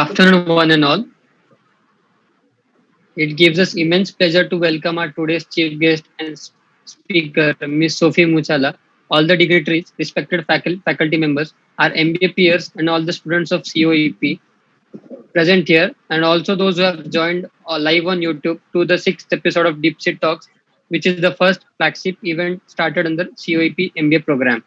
Afternoon, one and all. It gives us immense pleasure to welcome our today's chief guest and speaker, Ms. Sophie Muchala, all the dignitaries, respected faculty members, our MBA peers, and all the students of COEP present here, and also those who have joined live on YouTube to the sixth episode of Deep Sea Talks, which is the first flagship event started under COEP MBA program.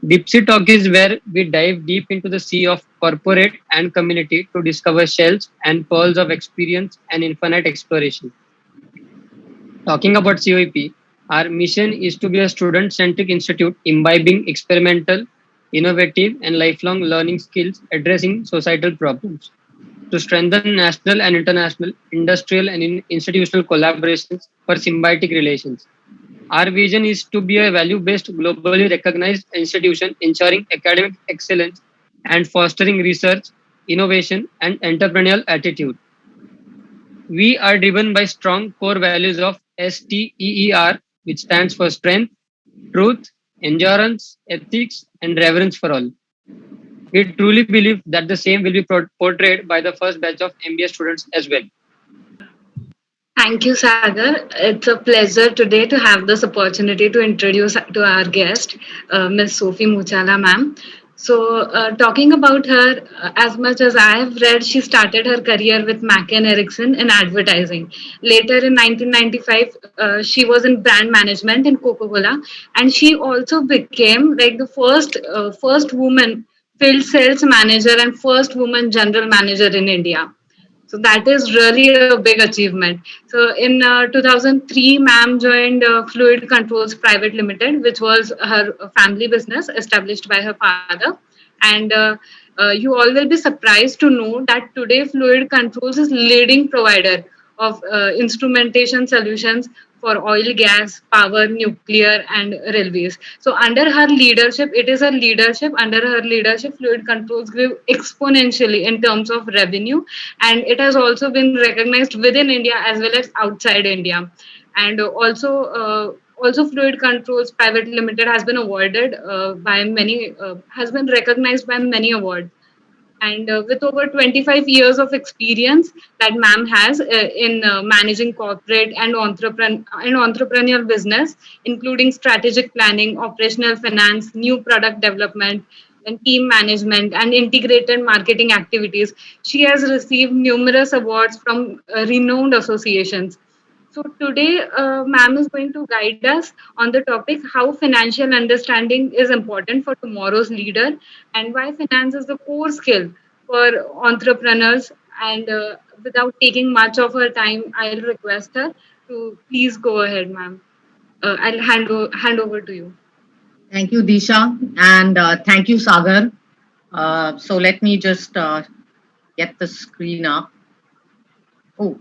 Deep Talk is where we dive deep into the sea of corporate and community to discover shells and pearls of experience and infinite exploration. Talking about COEP, our mission is to be a student centric institute imbibing experimental, innovative, and lifelong learning skills addressing societal problems. To strengthen national and international, industrial, and institutional collaborations for symbiotic relations. Our vision is to be a value based, globally recognized institution ensuring academic excellence and fostering research, innovation, and entrepreneurial attitude. We are driven by strong core values of STEER, which stands for strength, truth, endurance, ethics, and reverence for all. We truly believe that the same will be portrayed by the first batch of MBA students as well. Thank you, Sagar. It's a pleasure today to have this opportunity to introduce to our guest, Ms. Sophie Muchala, ma'am. Talking about her, as much as I have read, she started her career with Macken Erickson in advertising. Later in 1995, she was in brand management in Coca-Cola, and she also became like the first woman field sales manager and first woman general manager in India. So that is really a big achievement. So in 2003, ma'am joined Fluid Controls Private Limited, which was her family business established by her father. And you all will be surprised to know that today Fluid Controls is leading provider of instrumentation solutions for oil, gas, power, nuclear, and railways. So under her leadership, it is her leadership. Under her leadership, Fluid Controls grew exponentially in terms of revenue, and it has also been recognized within India as well as outside India. And also Fluid Controls Private Limited has been awarded by many, has been recognized by many awards. And with over 25 years of experience that ma'am has in managing corporate and entrepreneurial business, including strategic planning, operational finance, new product development, and team management and integrated marketing activities, she has received numerous awards from renowned associations. So today, ma'am is going to guide us on the topic how financial understanding is important for tomorrow's leader and why finance is the core skill for entrepreneurs. And without taking much of her time, I'll request her to please go ahead, ma'am. I'll hand over to you. Thank you, Disha, and thank you, Sagar. So let me just get the screen up. Oh,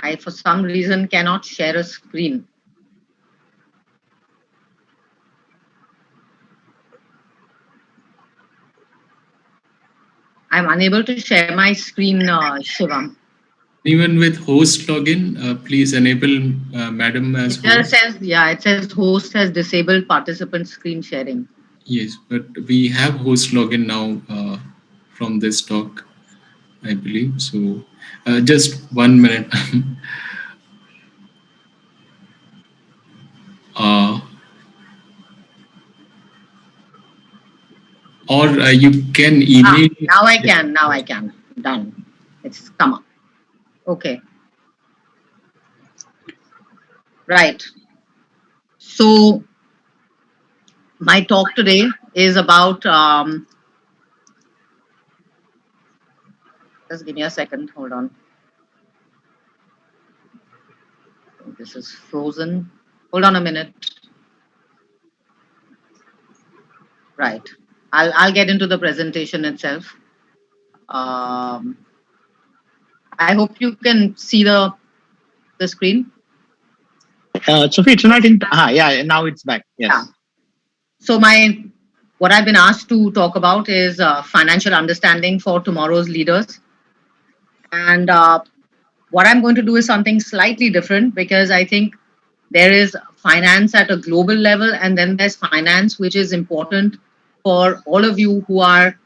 I for some reason cannot share a screen. I'm unable to share my screen, Shivam. Anyone with host login, please enable Madam as host. It says host has disabled participant screen sharing. Yes, but we have host login now from this talk, I believe. So just 1 minute. Or you can email. Now I can. Done. It's come up. Okay. Right. So my talk today is about, just give me a second, hold on. This is frozen. Hold on a minute. Right. I'll get into the presentation itself. I hope you can see the screen. Sophie, it's not in. Yeah, now it's back. Yes. Yeah. So what I've been asked to talk about is financial understanding for tomorrow's leaders, and what I'm going to do is something slightly different because I think there is finance at a global level, and then there's finance which is important for all of you who are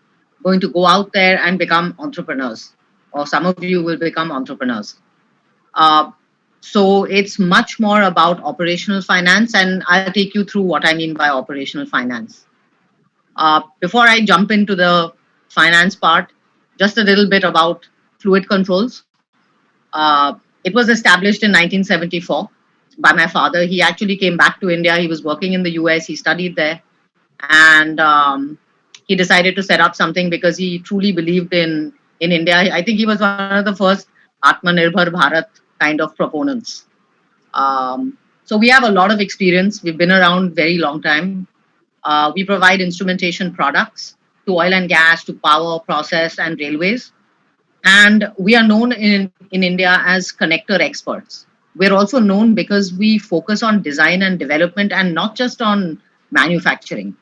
going to go out there and become entrepreneurs, or some of you will become entrepreneurs. So it's much more about operational finance, and I'll take you through what I mean by operational finance. Before I jump into the finance part, just a little bit about fluid controls. It was established in 1974 by my father. He actually came back to India. He was working in the US. He studied there, and he decided to set up something because he truly believed in India. I think he was one of the first Atmanirbhar Bharat kind of proponents. So we have a lot of experience. We've been around very long time. We provide instrumentation products to oil and gas, to power, process, and railways. And we are known in India as connector experts. We're also known because we focus on design and development and not just on manufacturing.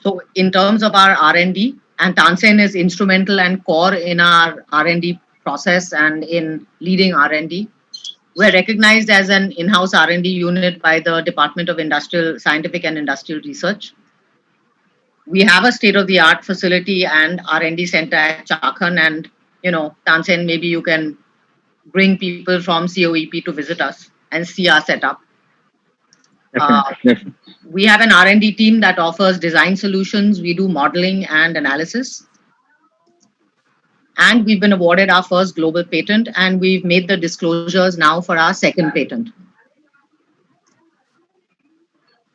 So in terms of our R&D, and Tansen is instrumental and core in our R&D process and in leading R&D. We're recognized as an in-house R&D unit by the Department of Scientific and Industrial Research. We have a state-of-the-art facility and R&D center at Chakan, and Tansen, maybe you can bring people from COEP to visit us and see our setup. Definitely. We have an R&D team that offers design solutions. We do modeling and analysis. And we've been awarded our first global patent, and we've made the disclosures now for our second patent.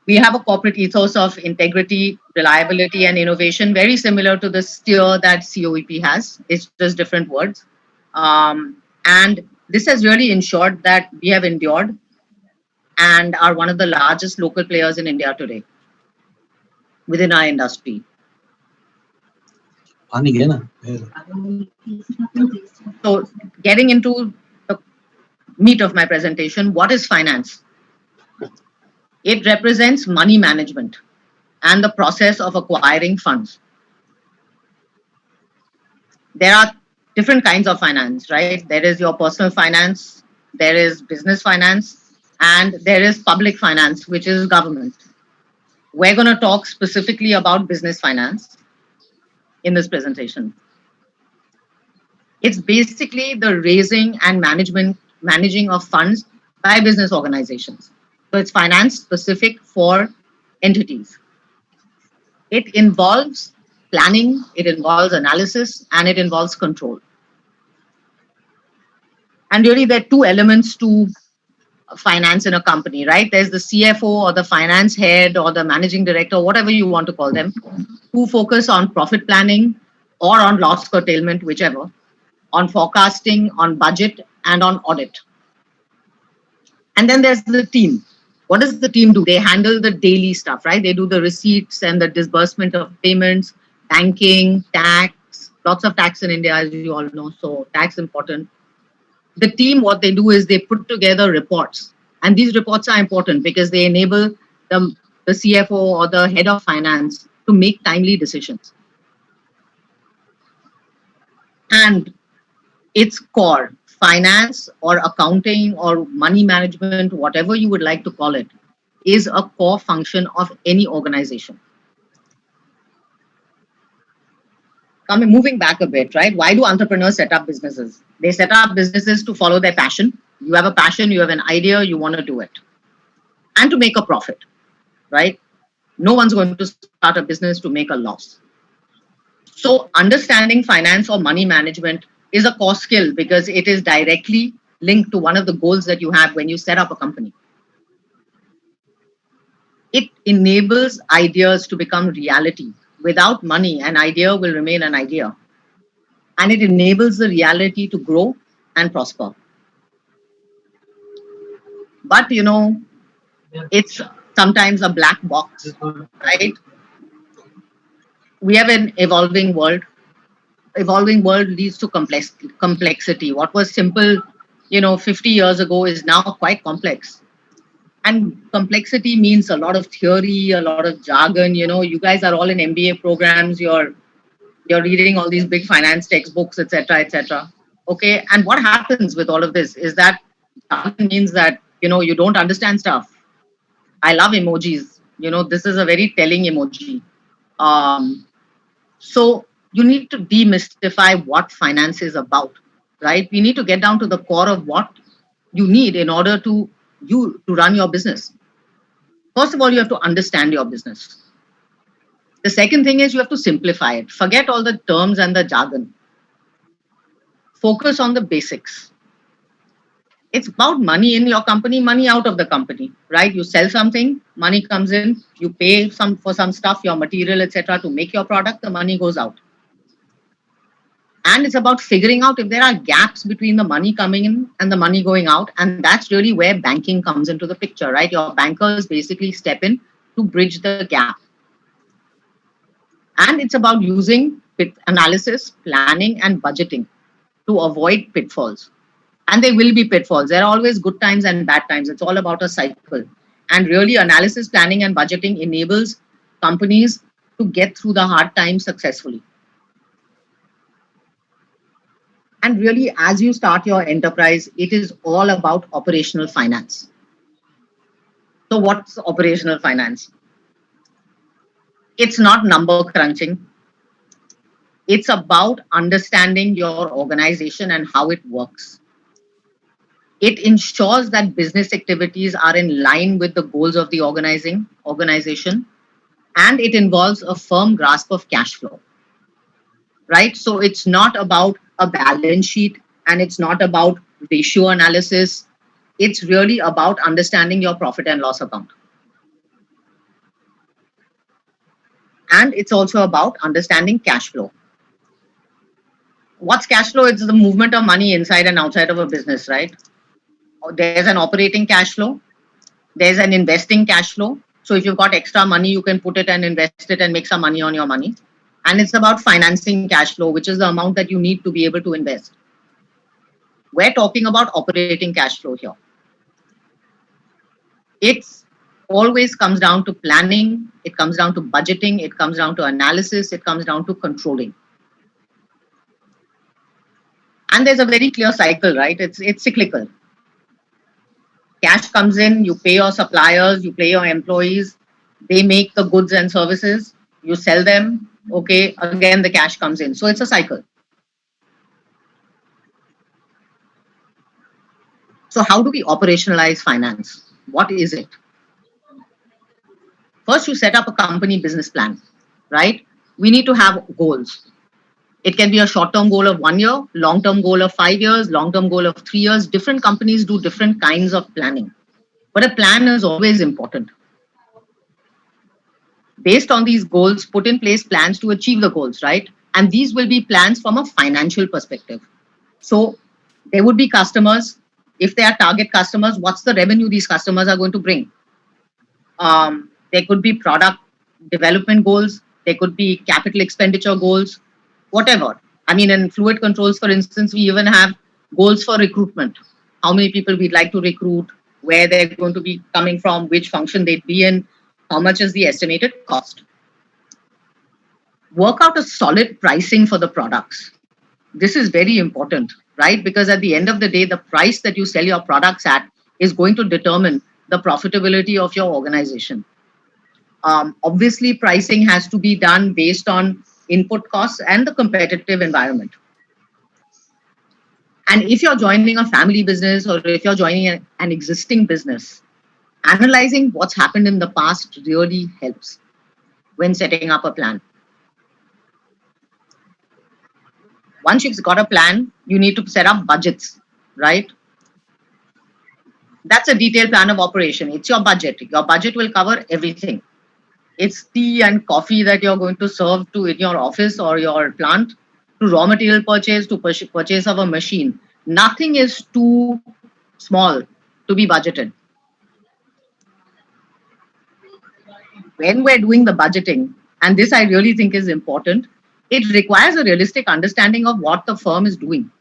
We have a corporate ethos of integrity, reliability, and innovation, very similar to the steer that COEP has. It's just different words. And this has really ensured that we have endured and are one of the largest local players in India today within our industry. So getting into the meat of my presentation, what is finance? It represents money management and the process of acquiring funds. There are different kinds of finance, right? There is your personal finance, there is business finance, and there is public finance, which is government. We're going to talk specifically about business finance in this presentation. It's basically the raising and managing of funds by business organizations. So it's finance specific for entities. It involves planning, it involves analysis, and it involves control. And really there are two elements to finance in a company, right? There's the CFO or the finance head or the managing director, whatever you want to call them, who focus on profit planning or on loss curtailment, whichever, on forecasting, on budget, and on audit. And then there's the team. What does the team do? They handle the daily stuff, right? They do the receipts and the disbursement of payments, banking, tax, lots of tax in India, as you all know, so tax important. The team, what they do is they put together reports. And these reports are important because they enable the CFO or the head of finance to make timely decisions. And its core, finance or accounting or money management, whatever you would like to call it, is a core function of any organization. Moving back a bit, right? Why do entrepreneurs set up businesses? They set up businesses to follow their passion. You have a passion, you have an idea, you want to do it. And to make a profit, right? No one's going to start a business to make a loss. So understanding finance or money management is a core skill because it is directly linked to one of the goals that you have when you set up a company. It enables ideas to become reality. Without money, an idea will remain an idea. And it enables the reality to grow and prosper. But, it's sometimes a black box, right? We have an evolving world. Evolving world leads to complexity. What was simple, 50 years ago is now quite complex. And complexity means a lot of theory, a lot of jargon. You guys are all in MBA programs. You're reading all these big finance textbooks, etc., etc. Okay, and what happens with all of this is that jargon means that you don't understand stuff. I love emojis. This is a very telling emoji. So you need to demystify what finance is about, right? We need to get down to the core of what you need in order to run your business. First of all, you have to understand your business. The second thing is you have to simplify it. Forget all the terms and the jargon. Focus on the basics. It's about money in your company, money out of the company, right? You sell something, money comes in, you pay for some stuff, your material, etc., to make your product, the money goes out. And it's about figuring out if there are gaps between the money coming in and the money going out. And that's really where banking comes into the picture, right? Your bankers basically step in to bridge the gap. And it's about using analysis, planning, and budgeting to avoid pitfalls. And there will be pitfalls. There are always good times and bad times. It's all about a cycle. And really, analysis, planning, and budgeting enables companies to get through the hard times successfully. And really, as you start your enterprise, it is all about operational finance. So what's operational finance? It's not number crunching. It's about understanding your organization and how it works. It ensures that business activities are in line with the goals of the organization, and it involves a firm grasp of cash flow, right? So it's not about a balance sheet and it's not about ratio analysis. It's really about understanding your profit and loss account. And it's also about understanding cash flow. What's cash flow? It's the movement of money inside and outside of a business, right? There's an operating cash flow. There's an investing cash flow. So if you've got extra money, you can put it and invest it and make some money on your money. And it's about financing cash flow, which is the amount that you need to be able to invest. We're talking about operating cash flow here. It always comes down to planning. It comes down to budgeting. It comes down to analysis. It comes down to controlling. And there's a very clear cycle, right? It's cyclical. Cash comes in, you pay your suppliers, you pay your employees, they make the goods and services, you sell them, okay, again the cash comes in. So it's a cycle. So how do we operationalize finance? What is it? First, you set up a company business plan, right? We need to have goals. It can be a short-term goal of 1 year, long-term goal of 5 years, long-term goal of 3 years. Different companies do different kinds of planning. But a plan is always important. Based on these goals, put in place plans to achieve the goals, right? And these will be plans from a financial perspective. So there would be customers. If they are target customers, what's the revenue these customers are going to bring? There could be product development goals. There could be capital expenditure goals. Whatever. I mean, in fluid controls, for instance, we even have goals for recruitment. How many people we'd like to recruit, where they're going to be coming from, which function they'd be in, how much is the estimated cost. Work out a solid pricing for the products. This is very important, right? Because at the end of the day, the price that you sell your products at is going to determine the profitability of your organization. Obviously, pricing has to be done based on input costs and the competitive environment. And if you're joining a family business or if you're joining an existing business, analyzing what's happened in the past really helps when setting up a plan. Once you've got a plan, you need to set up budgets, right? That's a detailed plan of operation. It's your budget. Your budget will cover everything. It's tea and coffee that you're going to serve to in your office or your plant, to raw material purchase, to purchase of a machine. Nothing is too small to be budgeted. When we're doing the budgeting, and this I really think is important, it requires a realistic understanding of what the firm is doing,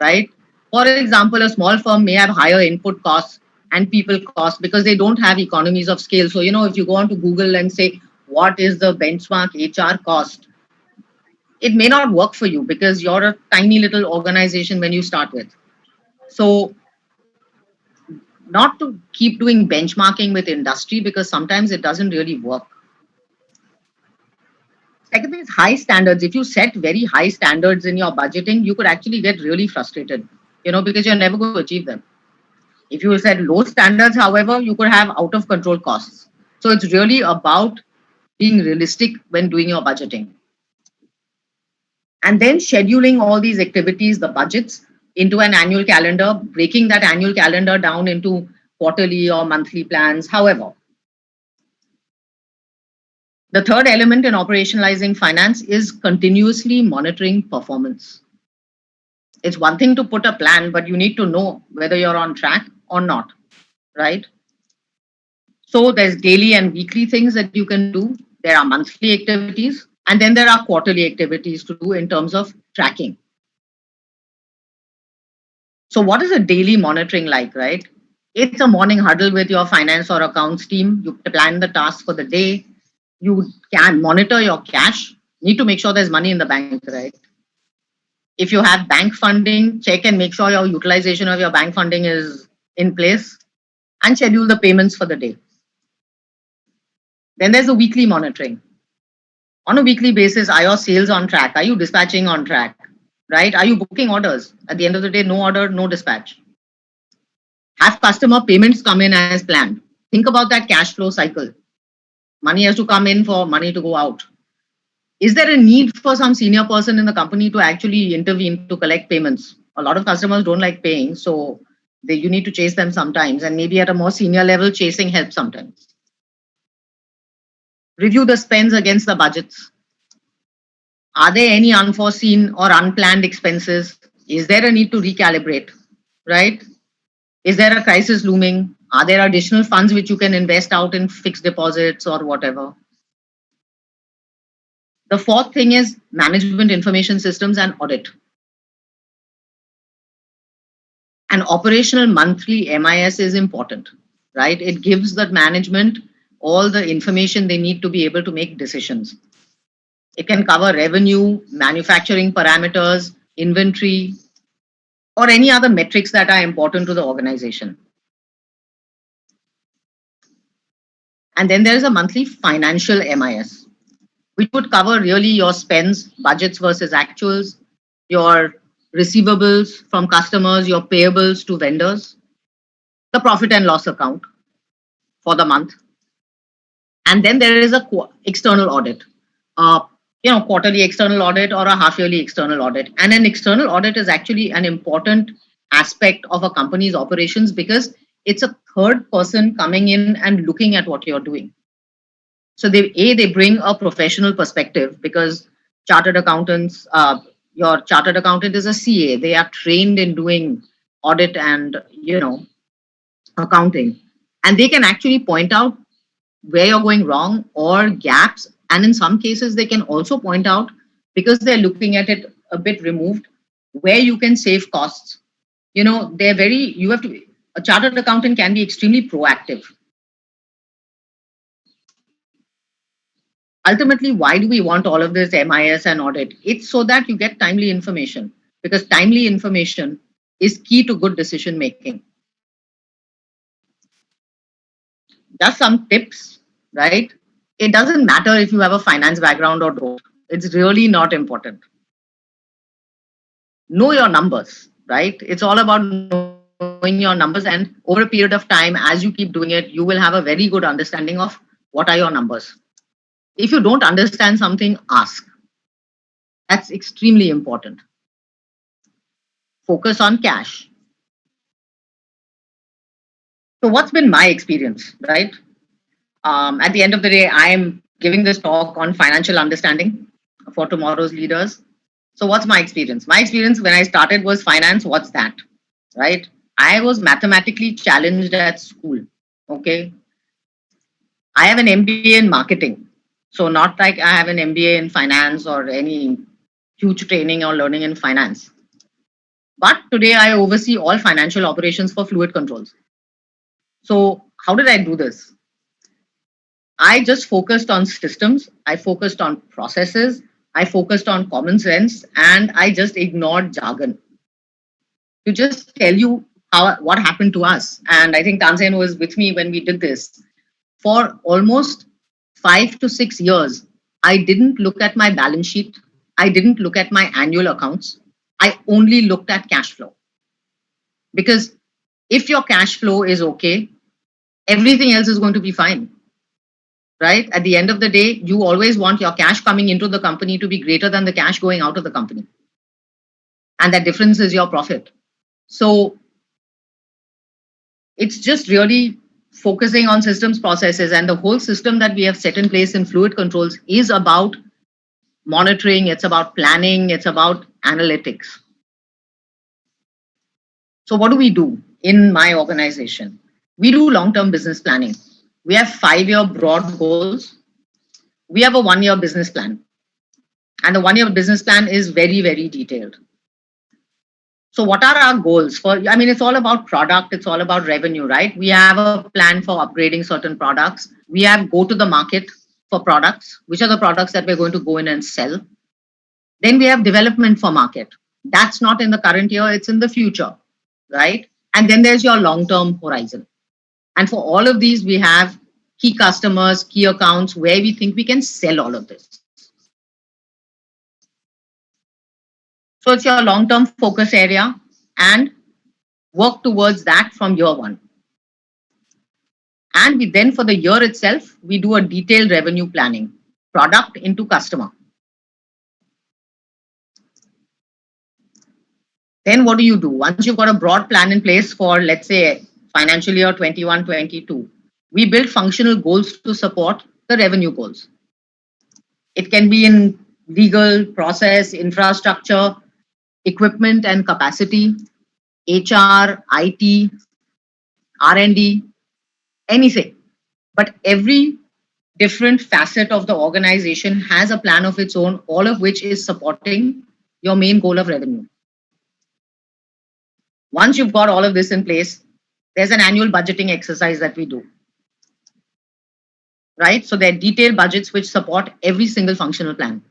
right? For example, a small firm may have higher input costs and people costs because they don't have economies of scale. So, if you go on to Google and say, what is the benchmark HR cost? It may not work for you because you're a tiny little organization when you start with. So, not to keep doing benchmarking with industry because sometimes it doesn't really work. Second thing is high standards. If you set very high standards in your budgeting, you could actually get really frustrated, because you're never going to achieve them. If you set low standards, however, you could have out of control costs. So it's really about being realistic when doing your budgeting. And then scheduling all these activities, the budgets, into an annual calendar, breaking that annual calendar down into quarterly or monthly plans, however. The third element in operationalizing finance is continuously monitoring performance. It's one thing to put a plan, but you need to know whether you're on track or not, right? So there's daily and weekly things that you can do. There are monthly activities, and then there are quarterly activities to do in terms of tracking. So what is a daily monitoring like, right? It's a morning huddle with your finance or accounts team. You plan the tasks for the day. You can monitor your cash. Need to make sure there's money in the bank, right? If you have bank funding, check and make sure your utilization of your bank funding is in place and schedule the payments for the day. Then there's the weekly monitoring. On a weekly basis, are your sales on track? Are you dispatching on track? Right? Are you booking orders? At the end of the day, no order, no dispatch. Have customer payments come in as planned. Think about that cash flow cycle. Money has to come in for money to go out. Is there a need for some senior person in the company to actually intervene to collect payments? A lot of customers don't like paying, so you need to chase them sometimes, and maybe at a more senior level, chasing helps sometimes. Review the spends against the budgets. Are there any unforeseen or unplanned expenses? Is there a need to recalibrate, right? Is there a crisis looming? Are there additional funds which you can invest out in fixed deposits or whatever? The fourth thing is management information systems and audit. An operational monthly MIS is important, right? It gives the management all the information they need to be able to make decisions. It can cover revenue, manufacturing parameters, inventory, or any other metrics that are important to the organization. And then there is a monthly financial MIS, which would cover really your spends, budgets versus actuals, your receivables from customers, your payables to vendors, the profit and loss account for the month. And then there is a external audit, quarterly external audit or a half-yearly external audit. And an external audit is actually an important aspect of a company's operations because it's a third person coming in and looking at what you're doing. So they bring a professional perspective because chartered accountants, your chartered accountant is a CA. They are trained in doing audit and, accounting. And they can actually point out where you're going wrong or gaps. And in some cases, they can also point out, because they're looking at it a bit removed, where you can save costs. A chartered accountant can be extremely proactive. Ultimately, why do we want all of this MIS and audit? It's so that you get timely information, because timely information is key to good decision making. Just some tips, right? It doesn't matter if you have a finance background or don't. It's really not important. Know your numbers, right? It's all about knowing your numbers, and over a period of time, as you keep doing it, you will have a very good understanding of what are your numbers. If you don't understand something, ask. That's extremely important. Focus on cash. So what's been my experience, right? At the end of the day, I am giving this talk on financial understanding for tomorrow's leaders. So what's my experience? My experience when I started was finance. What's that, right? I was mathematically challenged at school, okay? I have an MBA in marketing. So not like I have an MBA in finance or any huge training or learning in finance. But today I oversee all financial operations for Fluid Controls. So how did I do this? I just focused on systems. I focused on processes. I focused on common sense, and I just ignored jargon. To just tell you what happened to us. And I think Tansen was with me when we did this. For almost 5 to 6 years, I didn't look at my balance sheet. I didn't look at my annual accounts. I only looked at cash flow. Because if your cash flow is okay, everything else is going to be fine. Right? At the end of the day, you always want your cash coming into the company to be greater than the cash going out of the company. And that difference is your profit. So it's just really focusing on systems, processes, and the whole system that we have set in place in fluid controls is about monitoring, it's about planning, it's about analytics. So what do we do in my organization? We do long-term business planning. We have 5-year broad goals. We have a 1-year business plan. And the 1-year business plan is very, very detailed. So what are our goals for? I mean, it's all about product. It's all about revenue, right? We have a plan for upgrading certain products. We have go to the market for products, which are the products that we're going to go in and sell. Then we have development for market. That's not in the current year, it's in the future, right? And then there's your long-term horizon. And for all of these, we have key customers, key accounts, where we think we can sell all of this. So it's your long-term focus area and work towards that from year one. And we then, for the year itself, we do a detailed revenue planning, product into customer. Then what do you do? Once you've got a broad plan in place for, let's say, financial year 21-22, we build functional goals to support the revenue goals. It can be in legal, process, infrastructure, equipment and capacity, HR, IT, R&D, anything. But every different facet of the organization has a plan of its own, all of which is supporting your main goal of revenue. Once you've got all of this in place, there's an annual budgeting exercise that we do. Right? So there are detailed budgets which support every single functional plan.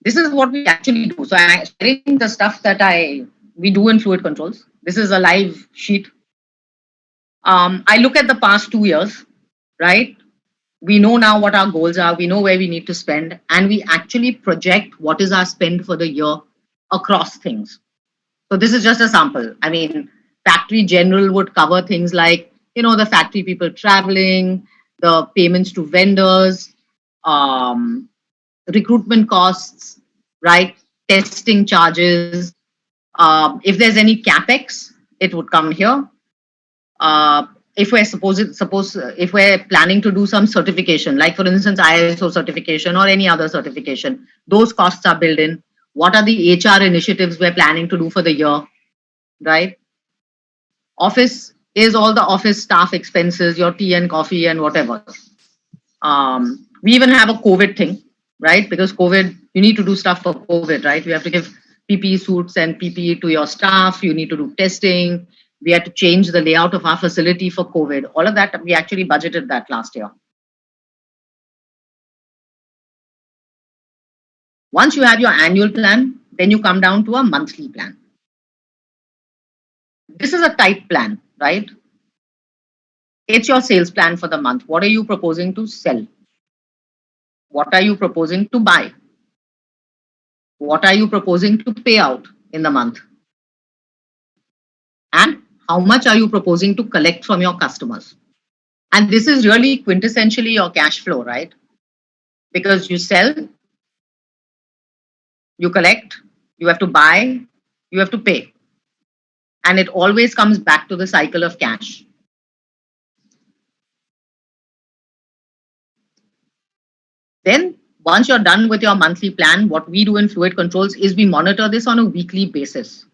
This is what we actually do. So I'm sharing the stuff that we do in fluid controls. This is a live sheet. I look at the past 2 years, right? We know now what our goals are. We know where we need to spend, and we actually project what is our spend for the year across things. So this is just a sample. I mean, factory general would cover things like, the factory people traveling, the payments to vendors, recruitment costs, right? Testing charges. If there's any capex, it would come here. If we're planning to do some certification, like for instance, ISO certification or any other certification, those costs are built in. What are the HR initiatives we're planning to do for the year, right? Office is all the office staff expenses, your tea and coffee and whatever. We even have a COVID thing, right? Because COVID, you need to do stuff for COVID, right? You have to give PPE suits and PPE to your staff. You need to do testing. We had to change the layout of our facility for COVID. All of that, we actually budgeted that last year. Once you have your annual plan, then you come down to a monthly plan. This is a tight plan, right? It's your sales plan for the month. What are you proposing to sell? What are you proposing to buy? What are you proposing to pay out in the month? And how much are you proposing to collect from your customers? And this is really quintessentially your cash flow, right? Because you sell, you collect, you have to buy, you have to pay. And it always comes back to the cycle of cash. Then once you're done with your monthly plan, what we do in fluid controls is we monitor this on a weekly basis.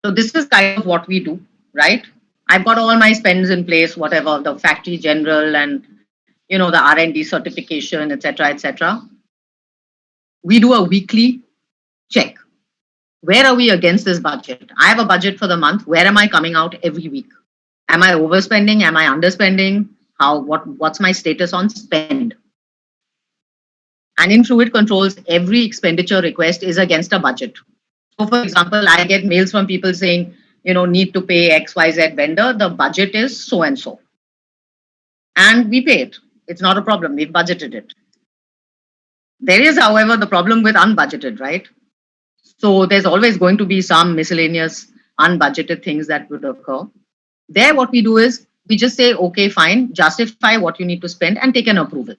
So this is kind of what we do, right? I've got all my spends in place, whatever, the factory general and, the R&D certification, etc., etc. We do a weekly check. Where are we against this budget? I have a budget for the month. Where am I coming out every week? Am I overspending? Am I underspending? What's my status on spend? And in fluid controls, every expenditure request is against a budget. So for example, I get mails from people saying, need to pay XYZ vendor. The budget is so and so. And we pay it. It's not a problem. We've budgeted it. There is, however, the problem with unbudgeted, right? So there's always going to be some miscellaneous unbudgeted things that would occur. There, what we do is we just say, okay, fine, justify what you need to spend and take an approval.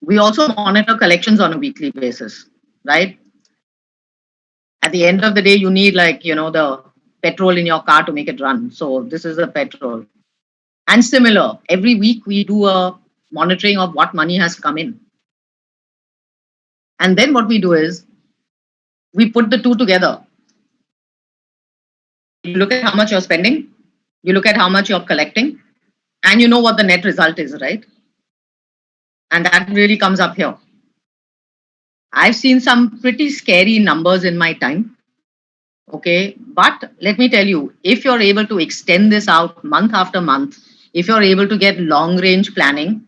We also monitor collections on a weekly basis, right? At the end of the day, you need the petrol in your car to make it run. So this is the petrol. And similar, every week we do a monitoring of what money has come in. And then what we do is we put the two together. You look at how much you're spending, you look at how much you're collecting, and you know what the net result is, right? And that really comes up here. I've seen some pretty scary numbers in my time. Okay, but let me tell you, if you're able to extend this out month after month, if you're able to get long range planning,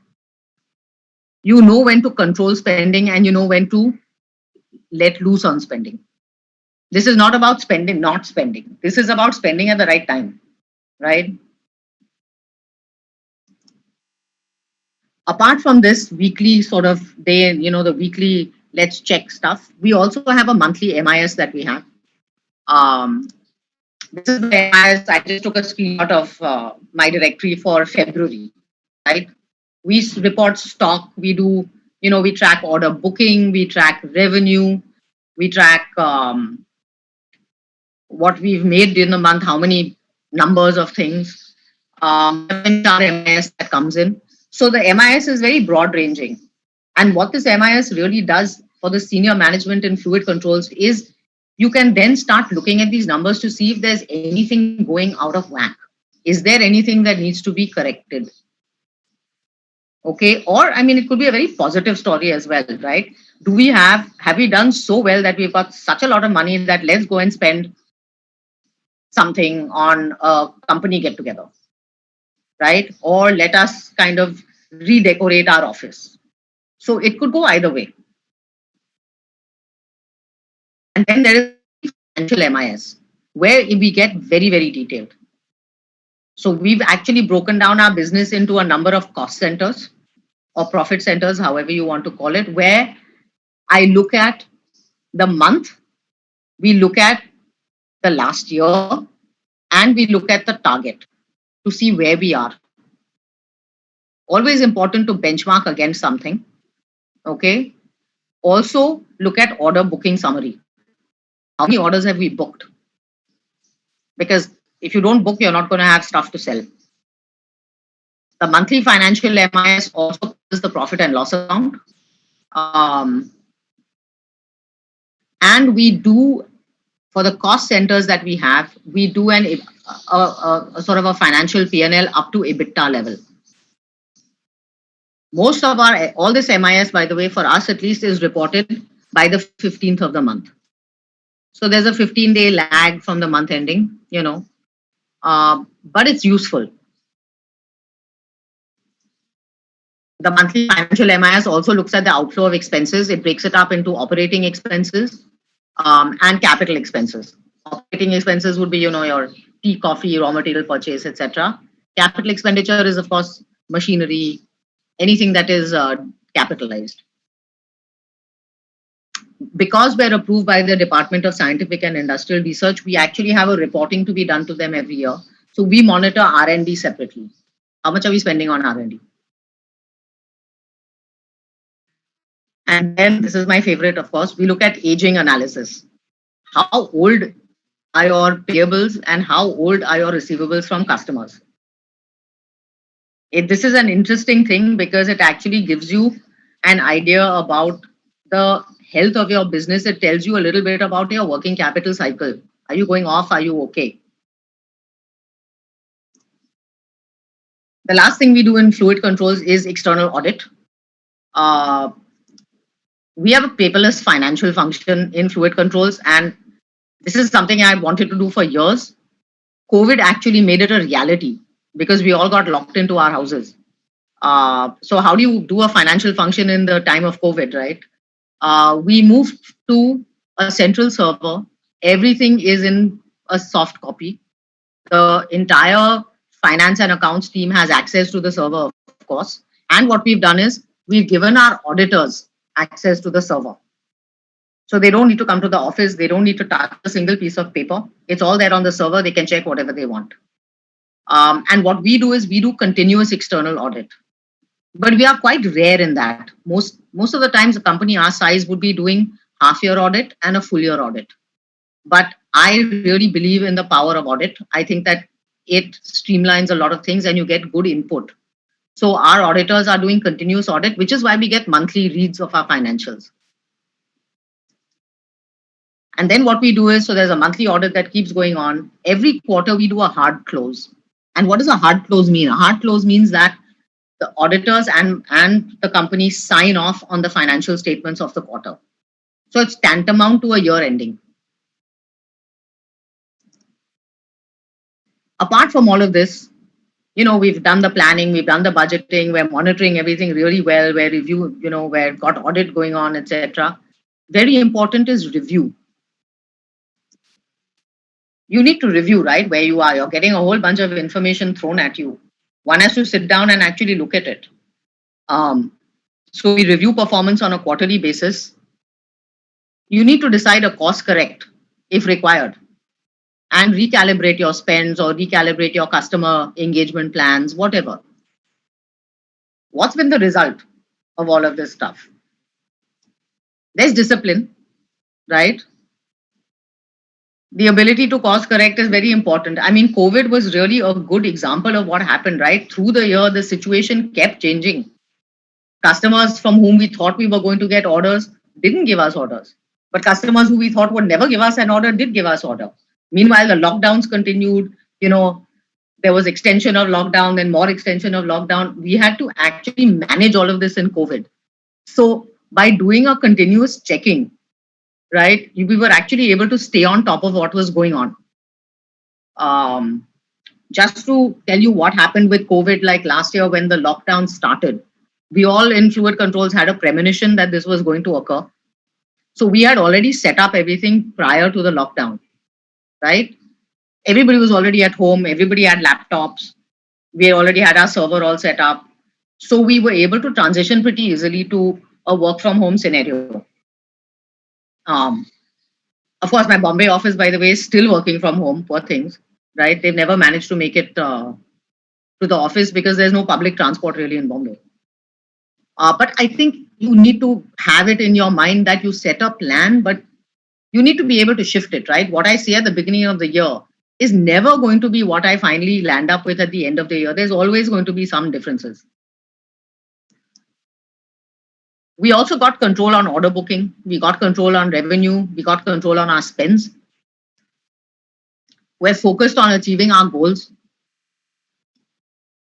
you know when to control spending and you know when to let loose on spending. This is not about spending, not spending. This is about spending at the right time, right? Apart from this weekly sort of day, the weekly let's check stuff, we also have a monthly MIS that we have. This is the MIS. I just took a screenshot of my directory for February, right? We report stock, we do, we track order booking, we track revenue, we track what we've made in a month, how many numbers of things, MIS that comes in. So the MIS is very broad ranging. And what this MIS really does for the senior management in fluid controls is you can then start looking at these numbers to see if there's anything going out of whack. Is there anything that needs to be corrected? Okay, or it could be a very positive story as well, right? Have we done so well that we've got such a lot of money that let's go and spend something on a company get together, right? Or let us kind of redecorate our office. So it could go either way. And then there is financial MIS, where we get very, very detailed. So we've actually broken down our business into a number of cost centers or profit centers, however you want to call it, where I look at the month, we look at the last year, and we look at the target to see where we are. Always important to benchmark against something. Okay. Also look at order booking summary. How many orders have we booked? Because if you don't book, you're not going to have stuff to sell. The monthly financial MIS also is the profit and loss account. And we do, for the cost centers that we have, we do a sort of a financial P&L up to EBITDA level. Most of all this MIS, by the way, for us at least, is reported by the 15th of the month. So there's a 15-day lag from the month ending, but it's useful. The monthly financial MIS also looks at the outflow of expenses. It breaks it up into operating expenses and capital expenses. Operating expenses would be, your tea, coffee, raw material purchase, etc. Capital expenditure is, of course, machinery, anything that is capitalized. Because we're approved by the Department of Scientific and Industrial Research, we actually have a reporting to be done to them every year. So we monitor R&D separately. How much are we spending on R&D? And then this is my favorite, of course, we look at aging analysis. How old are your payables and how old are your receivables from customers? This is an interesting thing because it actually gives you an idea about the health of your business. It tells you a little bit about your working capital cycle. Are you going off? Are you okay? The last thing we do in fluid controls is external audit. We have a paperless financial function in fluid controls, and this is something I wanted to do for years. COVID actually made it a reality because we all got locked into our houses. So how do you do a financial function in the time of COVID, right? We moved to a central server. Everything is in a soft copy. The entire finance and accounts team has access to the server, of course. And what we've done is we've given our auditors access to the server. So they don't need to come to the office. They don't need to touch a single piece of paper. It's all there on the server. They can check whatever they want. And what we do is we do continuous external audit. But we are quite rare in that. Most of the times a company our size would be doing half-year audit and a full-year audit. But I really believe in the power of audit. I think that it streamlines a lot of things and you get good input. So our auditors are doing continuous audit, which is why we get monthly reads of our financials. And then what we do is, so there's a monthly audit that keeps going on. Every quarter we do a hard close. And what does a hard close mean? A hard close means that the auditors and the company sign off on the financial statements of the quarter. So it's tantamount to a year ending. Apart from all of this, we've done the planning, we've done the budgeting, we're monitoring everything really well, we're we've got audit going on, etc. Very important is review. You need to review, right, where you are. You're getting a whole bunch of information thrown at you. One has to sit down and actually look at it. So we review performance on a quarterly basis. You need to decide a course correct if required and recalibrate your spends or recalibrate your customer engagement plans, whatever. What's been the result of all of this stuff? There's discipline, right? The ability to course correct is very important. I mean, COVID was really a good example of what happened, right? Through the year, the situation kept changing. Customers from whom we thought we were going to get orders didn't give us orders. But customers who we thought would never give us an order did give us order. Meanwhile, the lockdowns continued. There was extension of lockdown, then more extension of lockdown. We had to actually manage all of this in COVID. So by doing a continuous checking, right, we were actually able to stay on top of what was going on. Just to tell you what happened with COVID, like last year when the lockdown started, we all in Fluid Controls had a premonition that this was going to occur. So we had already set up everything prior to the lockdown, right? Everybody was already at home. Everybody had laptops. We already had our server all set up. So we were able to transition pretty easily to a work from home scenario. Of course, my Bombay office, by the way, is still working from home, poor things, right? They've never managed to make it to the office because there's no public transport really in Bombay. But I think you need to have it in your mind that you set a plan, but you need to be able to shift it, right? What I say at the beginning of the year is never going to be what I finally land up with at the end of the year. There's always going to be some differences. We also got control on order booking. We got control on revenue. We got control on our spends. We're focused on achieving our goals.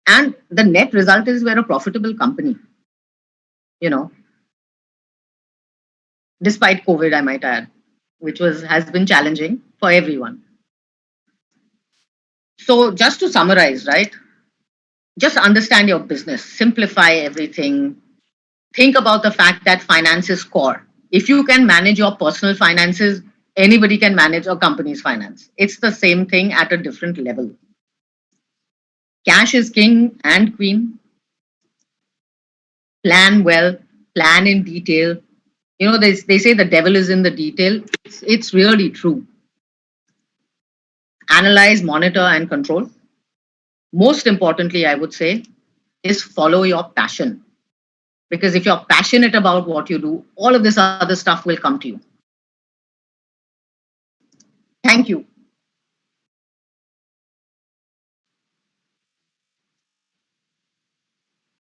And the net result is we're a profitable company, despite COVID, I might add, which has been challenging for everyone. So just to summarize, right? Just understand your business, simplify everything. Think about the fact that finance is core. If you can manage your personal finances, anybody can manage a company's finance. It's the same thing at a different level. Cash is king and queen. Plan well, plan in detail. They say the devil is in the detail. It's really true. Analyze, monitor, and control. Most importantly, I would say, is follow your passion. Because if you're passionate about what you do, all of this other stuff will come to you. Thank you.